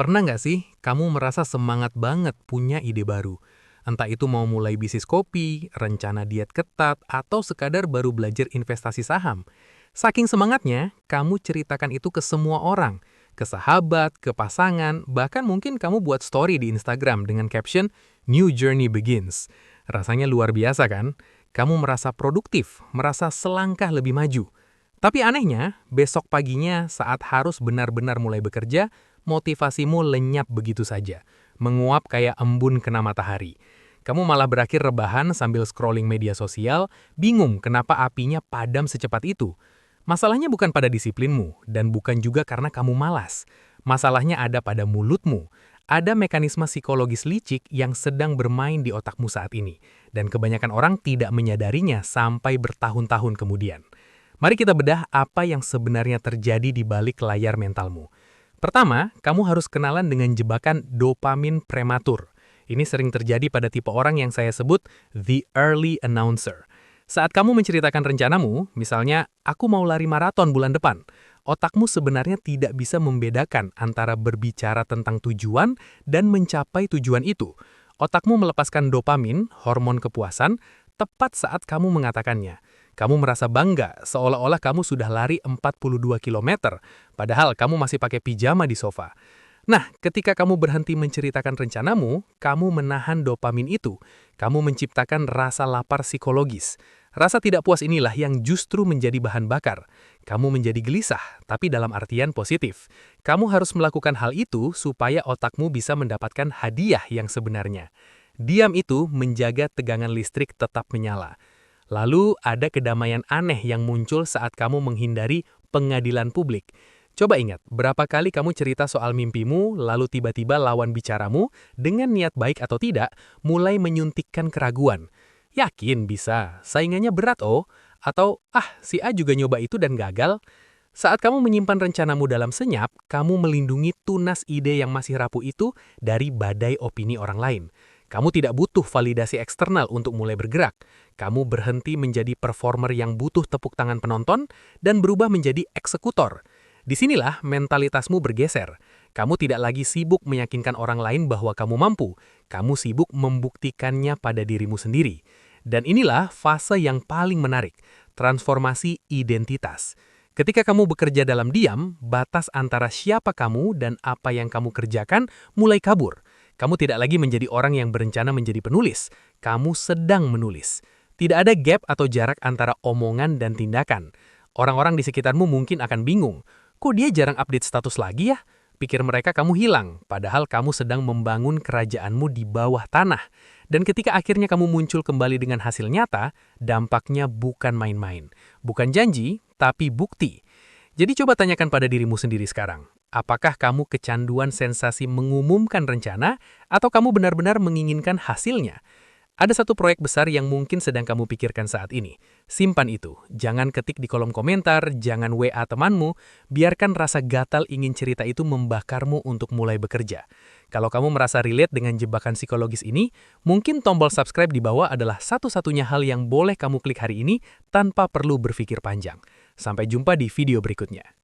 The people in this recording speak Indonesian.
Pernah nggak sih kamu merasa semangat banget punya ide baru? Entah itu mau mulai bisnis kopi, rencana diet ketat, atau sekadar baru belajar investasi saham. Saking semangatnya, kamu ceritakan itu ke semua orang. Ke sahabat, ke pasangan, bahkan mungkin kamu buat story di Instagram dengan caption, New Journey Begins. Rasanya luar biasa kan? Kamu merasa produktif, merasa selangkah lebih maju. Tapi anehnya, besok paginya saat harus benar-benar mulai bekerja, motivasimu lenyap begitu saja, menguap kayak embun kena matahari. Kamu malah berakhir rebahan sambil scrolling media sosial, bingung kenapa apinya padam secepat itu. Masalahnya bukan pada disiplinmu, dan bukan juga karena kamu malas. Masalahnya ada pada mulutmu. Ada mekanisme psikologis licik yang sedang bermain di otakmu saat ini, dan kebanyakan orang tidak menyadarinya sampai bertahun-tahun kemudian. Mari kita bedah apa yang sebenarnya terjadi di balik layar mentalmu. Pertama, kamu harus kenalan dengan jebakan dopamin prematur. Ini sering terjadi pada tipe orang yang saya sebut the early announcer. Saat kamu menceritakan rencanamu, misalnya, aku mau lari maraton bulan depan, otakmu sebenarnya tidak bisa membedakan antara berbicara tentang tujuan dan mencapai tujuan itu. Otakmu melepaskan dopamin, hormon kepuasan, tepat saat kamu mengatakannya. Kamu merasa bangga seolah-olah kamu sudah lari 42 km, padahal kamu masih pakai pijama di sofa. Nah, ketika kamu berhenti menceritakan rencanamu, kamu menahan dopamin itu. Kamu menciptakan rasa lapar psikologis. Rasa tidak puas inilah yang justru menjadi bahan bakar. Kamu menjadi gelisah, tapi dalam artian positif. Kamu harus melakukan hal itu supaya otakmu bisa mendapatkan hadiah yang sebenarnya. Diam itu menjaga tegangan listrik tetap menyala. Lalu ada kedamaian aneh yang muncul saat kamu menghindari pengadilan publik. Coba ingat, berapa kali kamu cerita soal mimpimu, lalu tiba-tiba lawan bicaramu, dengan niat baik atau tidak, mulai menyuntikkan keraguan. Yakin bisa, saingannya berat oh, atau si A juga nyoba itu dan gagal. Saat kamu menyimpan rencanamu dalam senyap, kamu melindungi tunas ide yang masih rapuh itu dari badai opini orang lain. Kamu tidak butuh validasi eksternal untuk mulai bergerak. Kamu berhenti menjadi performer yang butuh tepuk tangan penonton dan berubah menjadi eksekutor. Disinilah mentalitasmu bergeser. Kamu tidak lagi sibuk meyakinkan orang lain bahwa kamu mampu. Kamu sibuk membuktikannya pada dirimu sendiri. Dan inilah fase yang paling menarik, transformasi identitas. Ketika kamu bekerja dalam diam, batas antara siapa kamu dan apa yang kamu kerjakan mulai kabur. Kamu tidak lagi menjadi orang yang berencana menjadi penulis. Kamu sedang menulis. Tidak ada gap atau jarak antara omongan dan tindakan. Orang-orang di sekitarmu mungkin akan bingung. Kok dia jarang update status lagi ya? Pikir mereka kamu hilang, padahal kamu sedang membangun kerajaanmu di bawah tanah. Dan ketika akhirnya kamu muncul kembali dengan hasil nyata, dampaknya bukan main-main. Bukan janji, tapi bukti. Jadi coba tanyakan pada dirimu sendiri sekarang. Apakah kamu kecanduan sensasi mengumumkan rencana atau kamu benar-benar menginginkan hasilnya? Ada satu proyek besar yang mungkin sedang kamu pikirkan saat ini. Simpan itu. Jangan ketik di kolom komentar, jangan WA temanmu, biarkan rasa gatal ingin cerita itu membakarmu untuk mulai bekerja. Kalau kamu merasa relate dengan jebakan psikologis ini, mungkin tombol subscribe di bawah adalah satu-satunya hal yang boleh kamu klik hari ini tanpa perlu berpikir panjang. Sampai jumpa di video berikutnya.